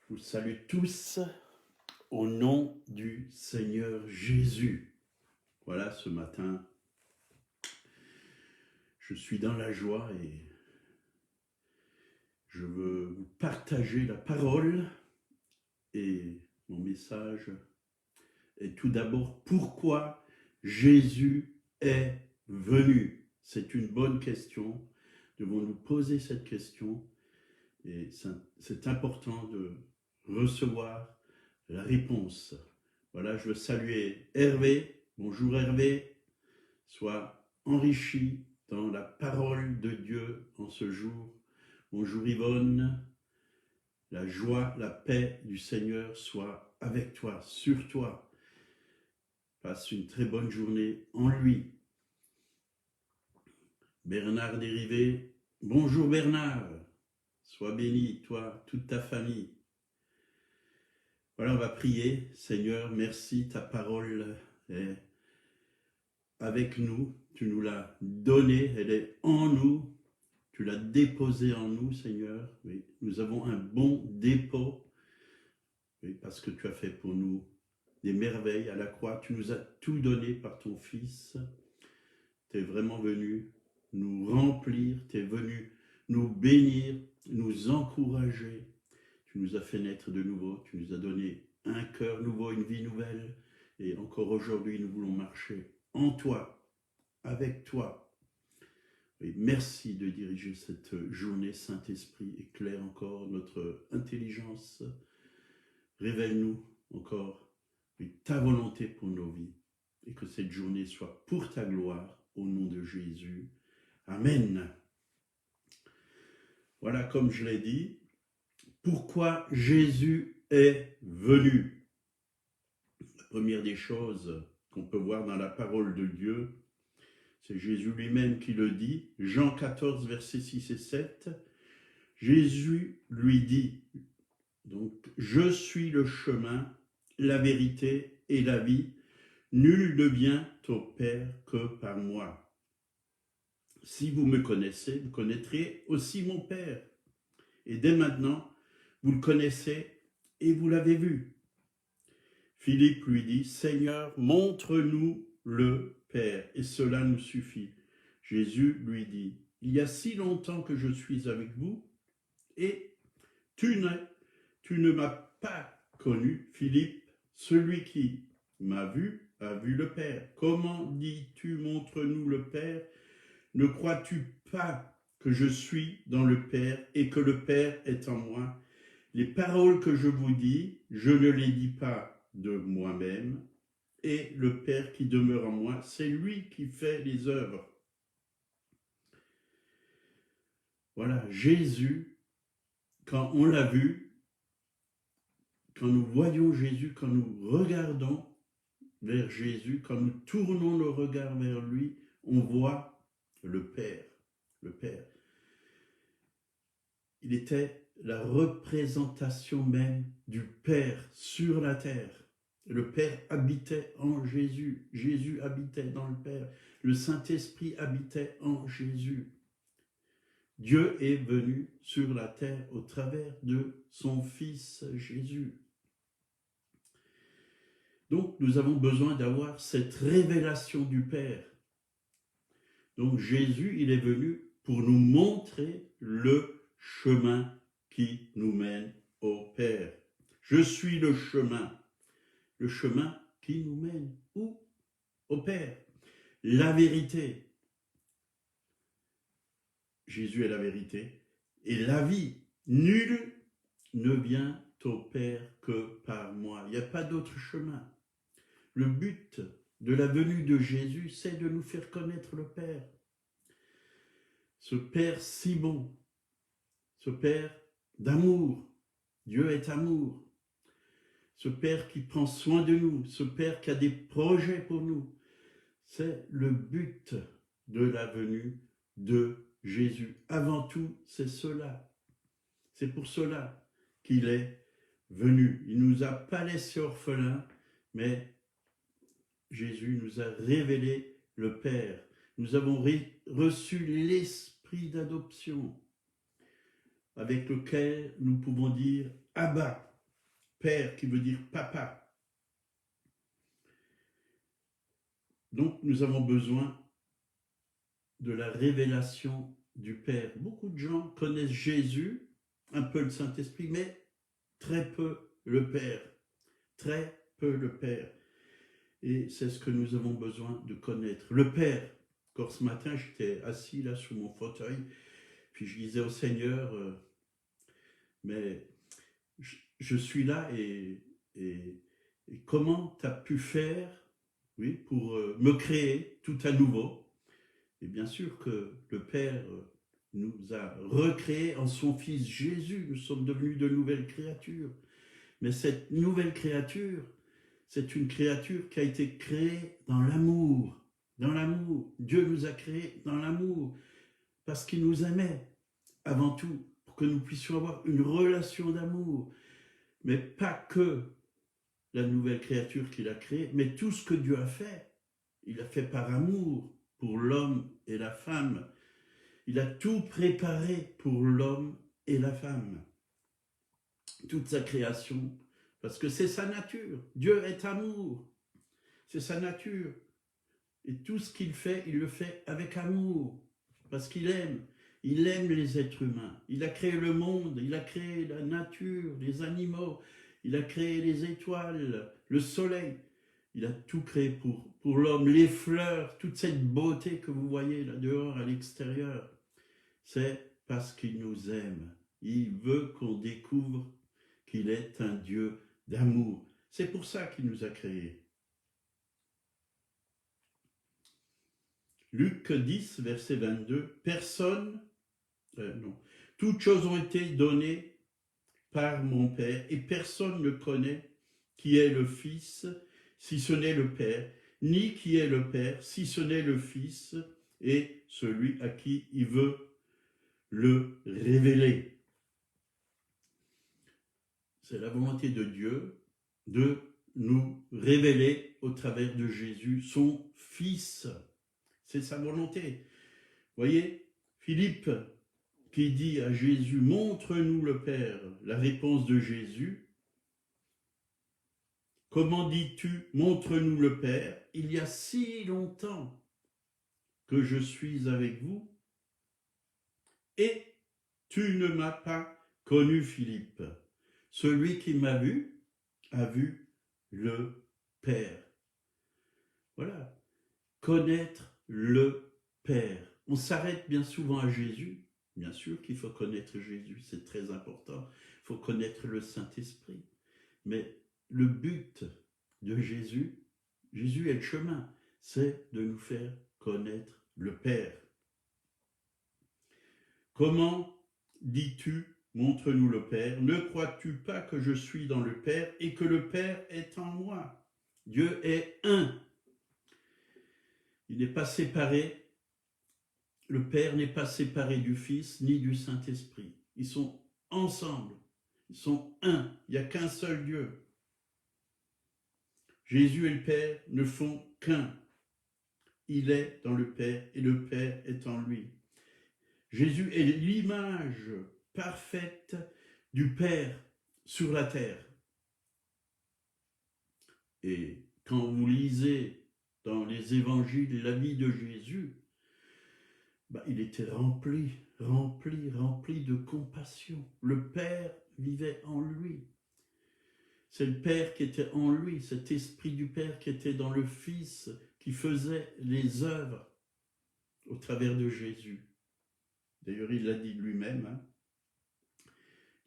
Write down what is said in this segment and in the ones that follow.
Je vous salue tous au nom du Seigneur Jésus. Voilà, ce matin, je suis dans la joie et je veux vous partager la parole. Et mon message est tout d'abord pourquoi Jésus est venu. C'est une bonne question. Devons nous poser cette question et c'est important de recevoir la réponse. Voilà, je veux saluer Hervé. Bonjour Hervé. Sois enrichi dans la parole de Dieu en ce jour. Bonjour Yvonne. La joie, la paix du Seigneur soit avec toi, sur toi. Passe une très bonne journée en lui. Bernard Dérivé. Bonjour Bernard. Sois béni, toi, toute ta famille. Voilà, on va prier. Seigneur, merci, ta parole est avec nous. Tu nous l'as donnée, elle est en nous. Tu l'as déposée en nous, Seigneur. Oui, nous avons un bon dépôt. Oui, parce que tu as fait pour nous des merveilles à la croix. Tu nous as tout donné par ton Fils. Tu es vraiment venu nous remplir. Tu es venu nous bénir, nous encourager. Tu nous as fait naître de nouveau. Tu nous as donné un cœur nouveau, une vie nouvelle. Et encore aujourd'hui, nous voulons marcher en toi, avec toi. Et merci de diriger cette journée, Saint-Esprit. Éclaire encore notre intelligence. Révèle-nous encore ta volonté pour nos vies. Et que cette journée soit pour ta gloire, au nom de Jésus. Amen. Voilà, comme je l'ai dit, pourquoi Jésus est venu. La première des choses qu'on peut voir dans la parole de Dieu, c'est Jésus lui-même qui le dit. Jean 14, versets 6 et 7. Jésus lui dit, donc, je suis le chemin, la vérité et la vie. Nul ne vient au Père que par moi. Si vous me connaissez, vous connaîtrez aussi mon Père. Et dès maintenant, vous le connaissez et vous l'avez vu. Philippe lui dit, Seigneur, montre-nous le Père, et cela nous suffit. Jésus lui dit, il y a si longtemps que je suis avec vous, et tu ne m'as pas connu, Philippe. Celui qui m'a vu a vu le Père. Comment dis-tu, montre-nous le Père? Ne crois-tu pas que je suis dans le Père et que le Père est en moi? Les paroles que je vous dis, je ne les dis pas de moi-même, et le Père qui demeure en moi, c'est lui qui fait les œuvres. Voilà, Jésus, quand on l'a vu, quand nous voyons Jésus, quand nous regardons vers Jésus, quand nous tournons le regard vers lui, on voit le Père. Le Père. Il était la représentation même du Père sur la terre. Le Père habitait en Jésus. Jésus habitait dans le Père. Le Saint-Esprit habitait en Jésus. Dieu est venu sur la terre au travers de son Fils Jésus. Donc, nous avons besoin d'avoir cette révélation du Père. Donc, Jésus, il est venu pour nous montrer le chemin qui nous mène au Père. Je suis le chemin qui nous mène où? Au Père. La vérité. Jésus est la vérité. Et la vie. Nul ne vient au Père que par moi. Il n'y a pas d'autre chemin. Le but de la venue de Jésus, c'est de nous faire connaître le Père. Ce Père si bon, ce Père d'amour. Dieu est amour. Ce Père qui prend soin de nous, ce Père qui a des projets pour nous. C'est le but de la venue de Jésus. Avant tout, c'est cela. C'est pour cela qu'il est venu. Il ne nous a pas laissés orphelins, mais Jésus nous a révélé le Père. Nous avons reçu l'esprit d'adoption avec lequel nous pouvons dire « Abba, Père qui veut dire papa. Donc nous avons besoin de la révélation du Père. Beaucoup de gens connaissent Jésus, un peu le Saint-Esprit, mais très peu le Père. Très peu le Père. Et c'est ce que nous avons besoin de connaître. Le Père. Encore ce matin, j'étais assis là sur mon fauteuil, puis je disais au Seigneur, mais je suis là et comment tu as pu faire, oui, pour me créer tout à nouveau. Et bien sûr que le Père nous a recréés en son Fils Jésus. Nous sommes devenus de nouvelles créatures. Mais cette nouvelle créature, c'est une créature qui a été créée dans l'amour. Dans l'amour. Dieu nous a créés dans l'amour parce qu'il nous aimait avant tout, pour que nous puissions avoir une relation d'amour. Mais pas que la nouvelle créature qu'il a créée, mais tout ce que Dieu a fait. Il a fait par amour pour l'homme et la femme. Il a tout préparé pour l'homme et la femme. Toute sa création, parce que c'est sa nature. Dieu est amour. C'est sa nature. Et tout ce qu'il fait, il le fait avec amour, parce qu'il aime. Il aime les êtres humains. Il a créé le monde, il a créé la nature, les animaux, il a créé les étoiles, le soleil. Il a tout créé pour l'homme, les fleurs, toute cette beauté que vous voyez là dehors à l'extérieur. C'est parce qu'il nous aime. Il veut qu'on découvre qu'il est un Dieu d'amour. C'est pour ça qu'il nous a créés. Luc 10, verset 22, toutes choses ont été données par mon Père, et personne ne connaît qui est le Fils, si ce n'est le Père, ni qui est le Père, si ce n'est le Fils, et celui à qui il veut le révéler. C'est la volonté de Dieu de nous révéler au travers de Jésus, son Fils. C'est sa volonté. Voyez, Philippe qui dit à Jésus, montre-nous le Père. La réponse de Jésus, comment dis-tu, montre-nous le Père? Il y a si longtemps que je suis avec vous et tu ne m'as pas connu, Philippe. Celui qui m'a vu a vu le Père. Voilà, connaître le Père. On s'arrête bien souvent à Jésus. Bien sûr qu'il faut connaître Jésus, c'est très important. Il faut connaître le Saint-Esprit. Mais le but de Jésus, Jésus est le chemin, c'est de nous faire connaître le Père. Comment dis-tu, montre-nous le Père? Ne crois-tu pas que je suis dans le Père et que le Père est en moi? Dieu est un. Il n'est pas séparé. Le Père n'est pas séparé du Fils ni du Saint-Esprit. Ils sont ensemble. Ils sont un. Il n'y a qu'un seul Dieu. Jésus et le Père ne font qu'un. Il est dans le Père et le Père est en lui. Jésus est l'image parfaite du Père sur la terre. Et quand vous lisez dans les évangiles la vie de Jésus, il était rempli de compassion. Le Père vivait en lui. C'est le Père qui était en lui, cet esprit du Père qui était dans le Fils, qui faisait les œuvres au travers de Jésus. D'ailleurs, il l'a dit lui-même,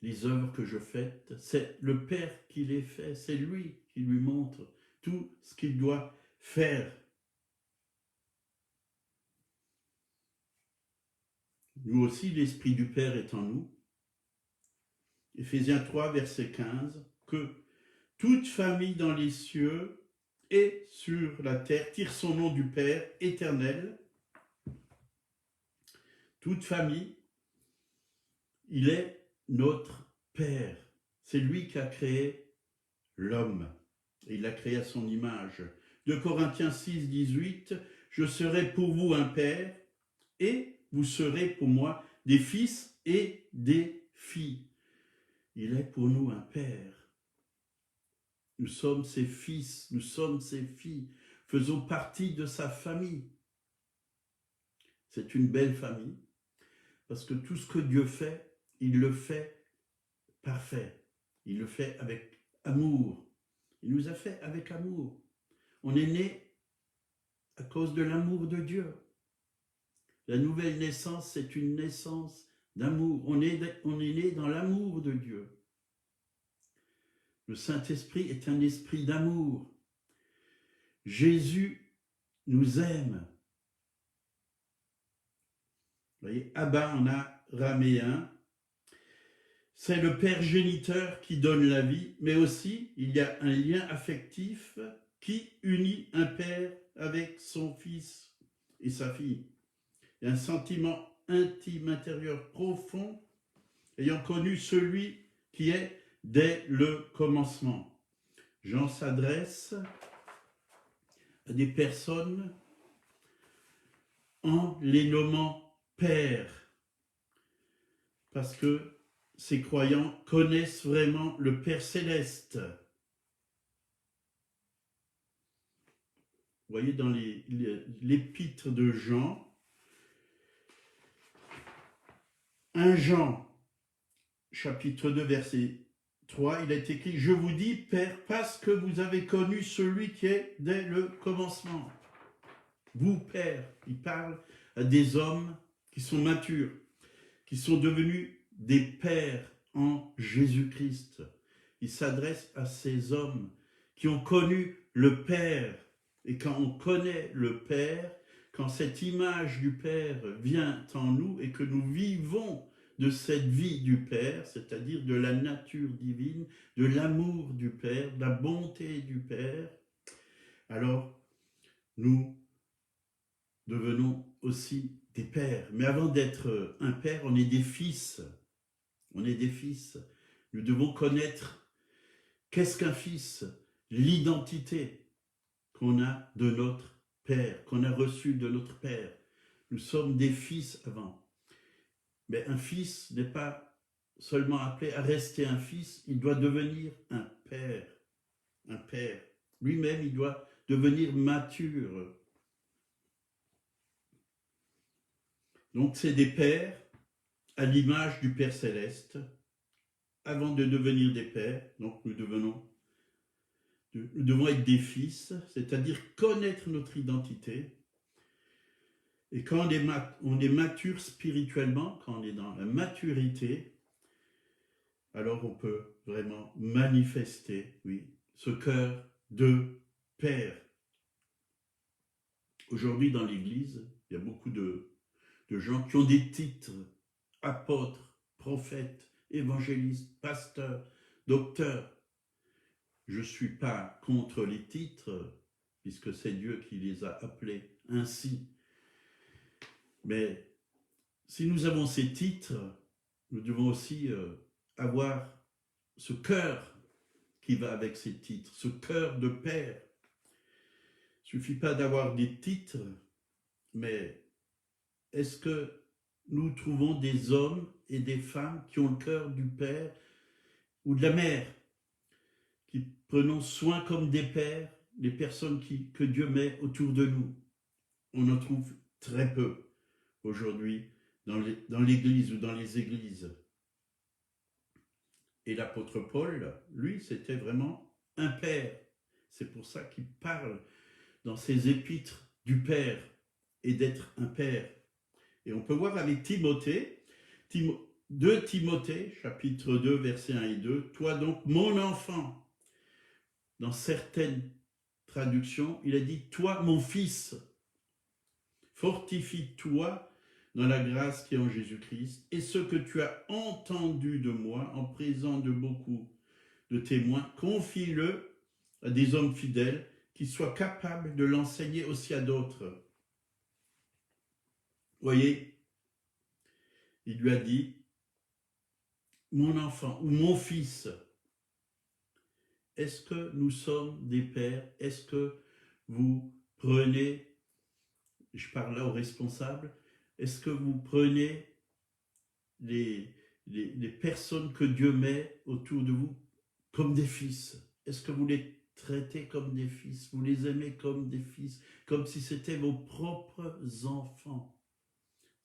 les œuvres que je fais, c'est le Père qui les fait, c'est lui qui lui montre tout ce qu'il doit faire. Nous aussi, l'Esprit du Père est en nous. Éphésiens 3, verset 15, que toute famille dans les cieux et sur la terre tire son nom du Père éternel. Toute famille, il est notre Père. C'est lui qui a créé l'homme. Et il l'a créé à son image. 2 Corinthiens 6, 18, je serai pour vous un Père et vous serez pour moi des fils et des filles. Il est pour nous un Père. Nous sommes ses fils, nous sommes ses filles, faisons partie de sa famille. C'est une belle famille, parce que tout ce que Dieu fait, il le fait parfait. Il le fait avec amour. Il nous a fait avec amour. On est né à cause de l'amour de Dieu. La nouvelle naissance, c'est une naissance d'amour. On est né dans l'amour de Dieu. Le Saint-Esprit est un esprit d'amour. Jésus nous aime. Vous voyez, Abba en araméen, c'est le Père géniteur qui donne la vie, mais aussi il y a un lien affectif qui unit un père avec son fils et sa fille. Il y a un sentiment intime, intérieur, profond, ayant connu celui qui est dès le commencement. Jean s'adresse à des personnes en les nommant pères, parce que ces croyants connaissent vraiment le Père céleste. Vous voyez, dans l'épître de Jean, 1 Jean, chapitre 2, verset 3, il est écrit « Je vous dis, Père, parce que vous avez connu celui qui est dès le commencement. » Vous, Père, il parle à des hommes qui sont matures, qui sont devenus des pères en Jésus-Christ. Il s'adresse à ces hommes qui ont connu le Père. Et quand on connaît le Père, quand cette image du Père vient en nous et que nous vivons de cette vie du Père, c'est-à-dire de la nature divine, de l'amour du Père, de la bonté du Père, alors nous devenons aussi des pères. Mais avant d'être un père, on est des fils. On est des fils. Nous devons connaître qu'est-ce qu'un fils, l'identité qu'on a de notre Père, qu'on a reçu de notre Père. Nous sommes des fils avant. Mais un fils n'est pas seulement appelé à rester un fils, il doit devenir un père. Un père. Lui-même, il doit devenir mature. Donc, c'est des pères à l'image du Père céleste. Avant de devenir des pères, donc nous devons être des fils, c'est-à-dire connaître notre identité. Et quand on est mature spirituellement, quand on est dans la maturité, alors on peut vraiment manifester, oui, ce cœur de père. Aujourd'hui, dans l'Église, il y a beaucoup de gens qui ont des titres, apôtres, prophètes, évangélistes, pasteurs, docteurs. Je ne suis pas contre les titres, puisque c'est Dieu qui les a appelés ainsi. Mais si nous avons ces titres, nous devons aussi avoir ce cœur qui va avec ces titres, ce cœur de père. Il ne suffit pas d'avoir des titres, mais est-ce que nous trouvons des hommes et des femmes qui ont le cœur du père ou de la mère, qui prenons soin comme des pères, les personnes que Dieu met autour de nous? On en trouve très peu aujourd'hui dans l'Église ou dans les églises. Et l'apôtre Paul, lui, c'était vraiment un père. C'est pour ça qu'il parle dans ses épîtres du Père et d'être un père. Et on peut voir avec Timothée, 2 Timothée, chapitre 2, versets 1 et 2, « Toi donc, mon enfant », dans certaines traductions, il a dit « Toi, mon fils, fortifie-toi dans la grâce qui est en Jésus-Christ, et ce que tu as entendu de moi en présence de beaucoup de témoins, confie-le à des hommes fidèles qui soient capables de l'enseigner aussi à d'autres. » Voyez, il lui a dit, mon enfant ou mon fils, est-ce que nous sommes des pères? Est-ce que vous prenez, je parle là aux responsables, est-ce que vous prenez les personnes que Dieu met autour de vous comme des fils? est-ce que vous les traitez comme des fils? Vous les aimez comme des fils, comme si c'était vos propres enfants?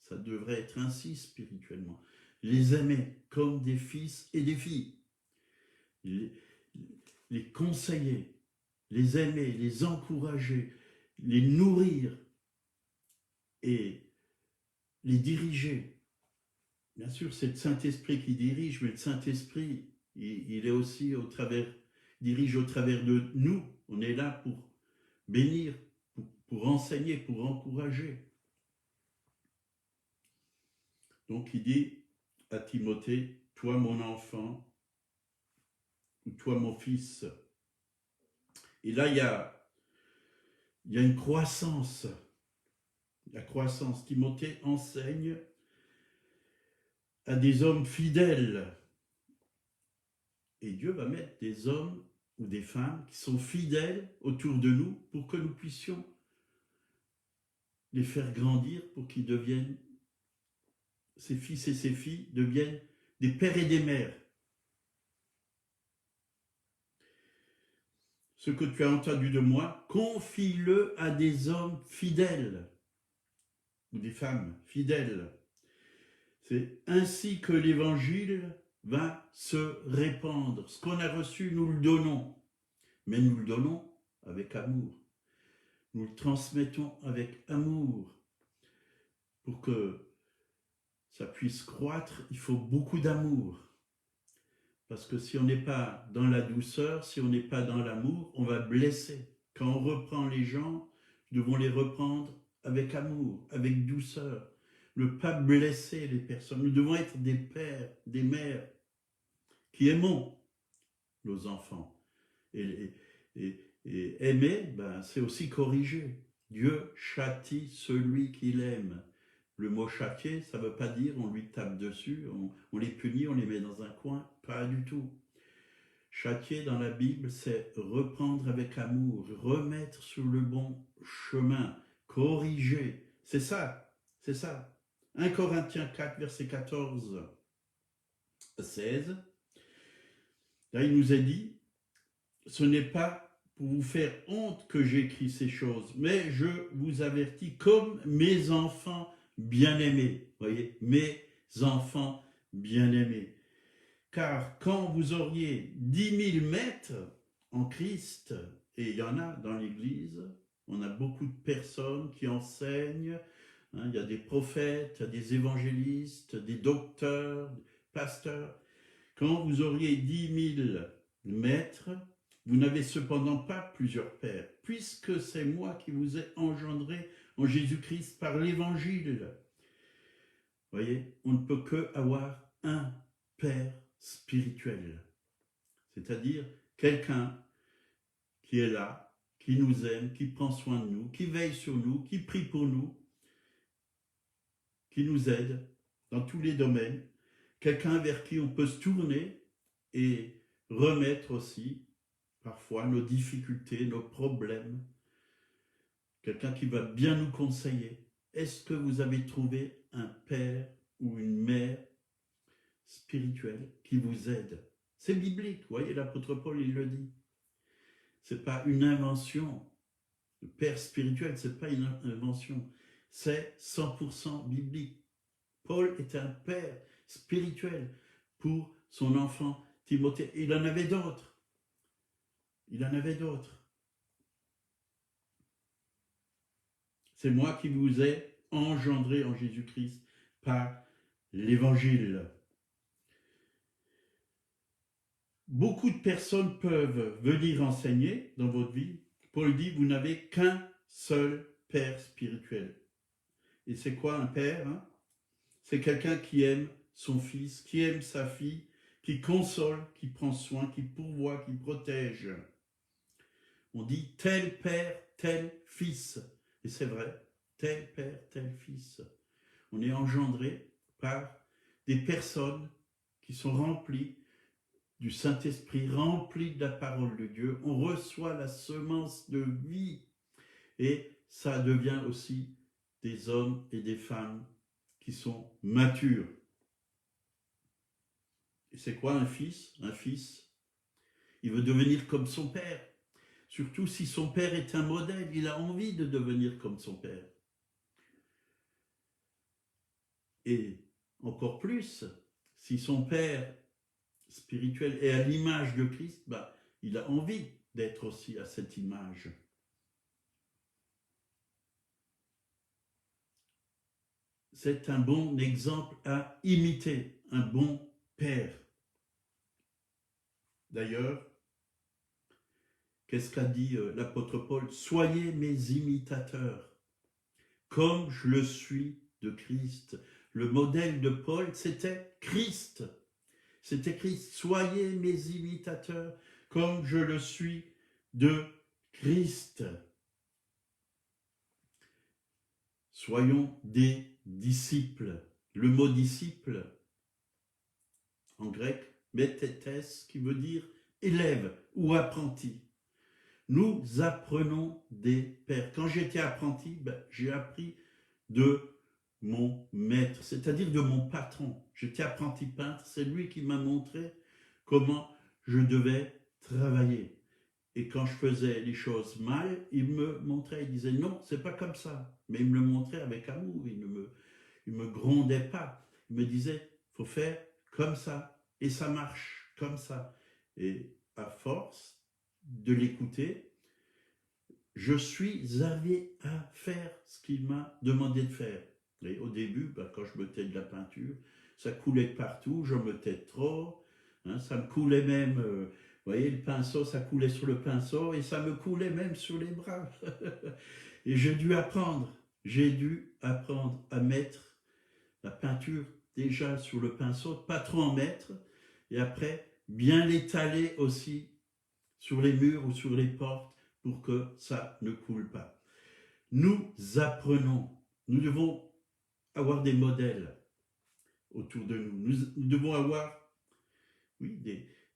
Ça devrait être ainsi spirituellement. Les aimer comme des fils et des filles. Les conseiller, les aimer, les encourager, les nourrir et les diriger. Bien sûr, c'est le Saint-Esprit qui dirige, mais le Saint-Esprit, il est aussi dirige au travers de nous. On est là pour bénir, pour enseigner, pour encourager. Donc il dit à Timothée, toi mon enfant, ou toi mon fils. Et là, il y a une croissance. La croissance. Timothée enseigne à des hommes fidèles. Et Dieu va mettre des hommes ou des femmes qui sont fidèles autour de nous pour que nous puissions les faire grandir, pour qu'ils deviennent, ces fils et ces filles deviennent des pères et des mères. Ce que tu as entendu de moi, confie-le à des hommes fidèles ou des femmes fidèles. C'est ainsi que l'évangile va se répandre. Ce qu'on a reçu, nous le donnons. Mais nous le donnons avec amour. Nous le transmettons avec amour. Pour que ça puisse croître, il faut beaucoup d'amour. Parce que si on n'est pas dans la douceur, si on n'est pas dans l'amour, on va blesser. Quand on reprend les gens, nous devons les reprendre avec amour, avec douceur. Ne pas blesser les personnes. Nous devons être des pères, des mères qui aimons nos enfants. Et aimer, c'est aussi corriger. Dieu châtie celui qu'il aime. Le mot châtier, ça ne veut pas dire on lui tape dessus, on les punit, on les met dans un coin. Pas du tout. Châtier dans la Bible, c'est reprendre avec amour, remettre sur le bon chemin, corriger. C'est ça, c'est ça. 1 Corinthiens 4, verset 14 à 16. Là, il nous est dit, ce n'est pas pour vous faire honte que j'écris ces choses, mais je vous avertis comme mes enfants bien-aimés. Voyez, mes enfants bien-aimés. Car quand vous auriez 10 000 maîtres en Christ, et il y en a dans l'Église, on a beaucoup de personnes qui enseignent, il y a des prophètes, il y a des évangélistes, des docteurs, des pasteurs. Quand vous auriez 10 000 maîtres, vous n'avez cependant pas plusieurs pères, puisque c'est moi qui vous ai engendré en Jésus-Christ par l'Évangile. Voyez, on ne peut que avoir un père spirituel, c'est-à-dire quelqu'un qui est là, qui nous aime, qui prend soin de nous, qui veille sur nous, qui prie pour nous, qui nous aide dans tous les domaines, quelqu'un vers qui on peut se tourner et remettre aussi parfois nos difficultés, nos problèmes, quelqu'un qui va bien nous conseiller. Est-ce que vous avez trouvé un père ou une mère spirituelle qui vous aide? C'est biblique, vous voyez, l'apôtre Paul, il le dit. C'est pas une invention. Le père spirituel, c'est pas une invention. C'est 100% biblique. Paul est un père spirituel pour son enfant Timothée. Il en avait d'autres. Il en avait d'autres. C'est moi qui vous ai engendré en Jésus-Christ par l'Évangile. Beaucoup de personnes peuvent venir enseigner dans votre vie. Paul dit, vous n'avez qu'un seul père spirituel. Et c'est quoi un père, hein? C'est quelqu'un qui aime son fils, qui aime sa fille, qui console, qui prend soin, qui pourvoit, qui protège. On dit tel père, tel fils. Et c'est vrai, tel père, tel fils. On est engendré par des personnes qui sont remplies du Saint-Esprit, remplies de la parole de Dieu. On reçoit la semence de vie et ça devient aussi des hommes et des femmes qui sont matures. Et c'est quoi un fils? Un fils, il veut devenir comme son père. Surtout si son père est un modèle, il a envie de devenir comme son père. Et encore plus, si son père spirituel est à l'image de Christ, il a envie d'être aussi à cette image. C'est un bon exemple à imiter, un bon père. D'ailleurs, qu'est-ce qu'a dit l'apôtre Paul? Soyez mes imitateurs, comme je le suis de Christ. Le modèle de Paul, c'était Christ. C'était Christ. Soyez mes imitateurs, comme je le suis de Christ. Soyons des disciples. Le mot disciple, en grec, mététes, qui veut dire élève ou apprenti. Nous apprenons des pères. Quand j'étais apprenti, j'ai appris de mon maître, c'est-à-dire de mon patron. J'étais apprenti peintre, c'est lui qui m'a montré comment je devais travailler. Et quand je faisais les choses mal, il me montrait, il disait non, c'est pas comme ça. Mais il me le montrait avec amour, il me grondait pas. Il me disait, faut faire comme ça, et ça marche comme ça. Et à force de l'écouter, je suis arrivé à faire ce qu'il m'a demandé de faire. Et au début, quand je mettais de la peinture, ça coulait de partout, je mettais trop, ça me coulait même, vous voyez, le pinceau, ça coulait sur le pinceau, et ça me coulait même sur les bras. Et j'ai dû apprendre à mettre la peinture déjà sur le pinceau, pas trop en mettre, et après, bien l'étaler aussi sur les murs ou sur les portes pour que ça ne coule pas. Nous apprenons, nous devons avoir des modèles autour de nous. Nous devons avoir, oui,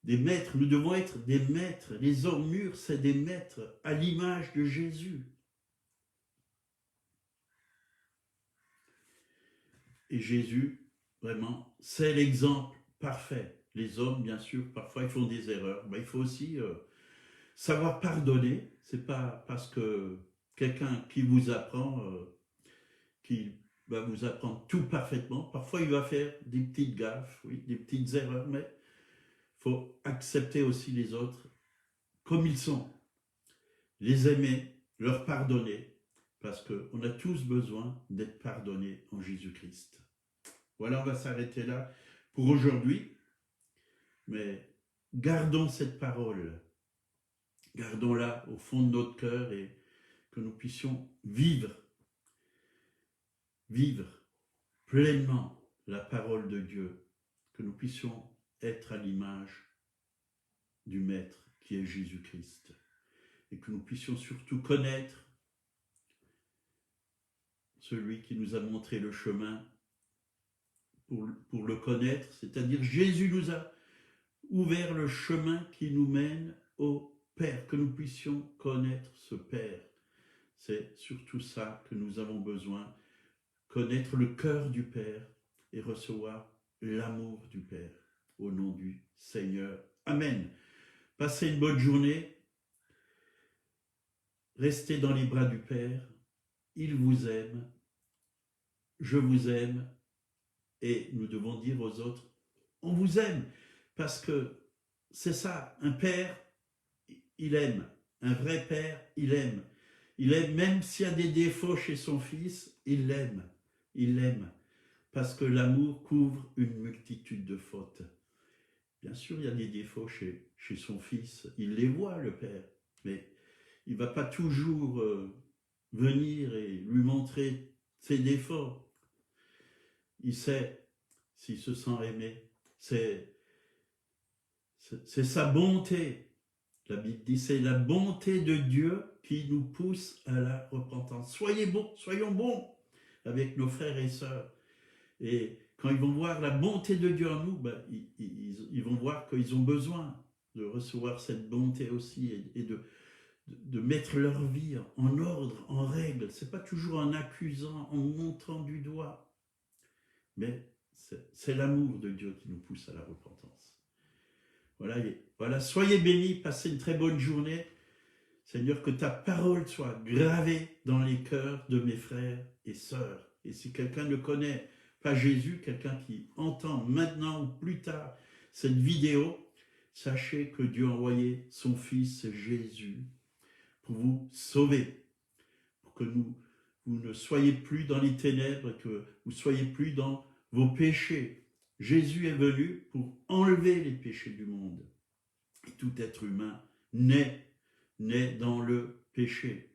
des maîtres. Nous devons être des maîtres. Les hommes mûrs, c'est des maîtres à l'image de Jésus. Et Jésus, vraiment, c'est l'exemple parfait. Les hommes, bien sûr, parfois ils font des erreurs. Il faut aussi savoir pardonner. C'est pas parce que quelqu'un qui vous apprend, qui va vous apprendre tout parfaitement. Parfois, il va faire des petites gaffes, oui, des petites erreurs, mais il faut accepter aussi les autres comme ils sont, les aimer, leur pardonner, parce qu'on a tous besoin d'être pardonnés en Jésus-Christ. Voilà, on va s'arrêter là pour aujourd'hui, mais gardons cette parole, gardons-la au fond de notre cœur et que nous puissions vivre pleinement la parole de Dieu, que nous puissions être à l'image du Maître qui est Jésus-Christ et que nous puissions surtout connaître celui qui nous a montré le chemin pour le connaître, c'est-à-dire Jésus nous a ouvert le chemin qui nous mène au Père, que nous puissions connaître ce Père. C'est surtout ça que nous avons besoin, connaître le cœur du Père et recevoir l'amour du Père. Au nom du Seigneur. Amen. Passez une bonne journée. Restez dans les bras du Père. Il vous aime. Je vous aime. Et nous devons dire aux autres, on vous aime. Parce que c'est ça, un père, il aime. Un vrai père, il aime. Il aime même s'il y a des défauts chez son fils, il l'aime. Il l'aime. Parce que l'amour couvre une multitude de fautes. Bien sûr, il y a des défauts chez son fils. Il les voit, le père. Mais il ne va pas toujours venir et lui montrer ses défauts. Il sait s'il se sent aimé. C'est sa bonté. La Bible dit, c'est la bonté de Dieu qui nous pousse à la repentance. Soyons bons avec nos frères et sœurs. Et quand ils vont voir la bonté de Dieu en nous, ils vont voir qu'ils ont besoin de recevoir cette bonté aussi et de mettre leur vie en ordre, en règle. Ce n'est pas toujours en accusant, en montrant du doigt, mais c'est l'amour de Dieu qui nous pousse à la repentance. Voilà, soyez bénis, passez une très bonne journée. Seigneur, que ta parole soit gravée dans les cœurs de mes frères et sœurs. Et si quelqu'un ne connaît pas Jésus, quelqu'un qui entend maintenant ou plus tard cette vidéo, sachez que Dieu a envoyé son Fils Jésus pour vous sauver, pour que vous ne soyez plus dans les ténèbres, que vous ne soyez plus dans vos péchés. Jésus est venu pour enlever les péchés du monde. Et tout être humain naît dans le péché,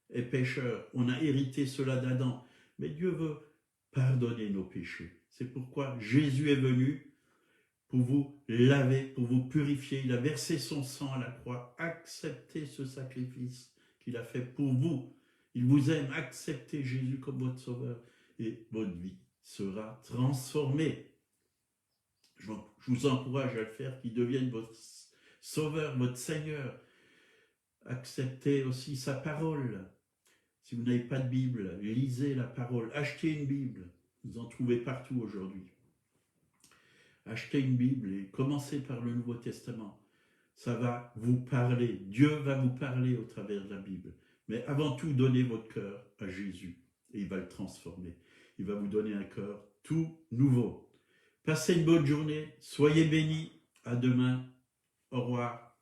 est pécheur. On a hérité cela d'Adam, mais Dieu veut pardonner nos péchés. C'est pourquoi Jésus est venu pour vous laver, pour vous purifier. Il a versé son sang à la croix. Acceptez ce sacrifice qu'il a fait pour vous. Il vous aime. Acceptez Jésus comme votre sauveur et votre vie sera transformée. Je vous encourage à le faire, qu'il devienne votre sauveur, votre Seigneur. Acceptez aussi sa parole. Si vous n'avez pas de Bible, lisez la parole. Achetez une Bible. Vous en trouvez partout aujourd'hui. Achetez une Bible et commencez par le Nouveau Testament. Ça va vous parler. Dieu va vous parler au travers de la Bible. Mais avant tout, donnez votre cœur à Jésus et il va le transformer. Il va vous donner un cœur tout nouveau. Passez une bonne journée. Soyez bénis. À demain. Au revoir.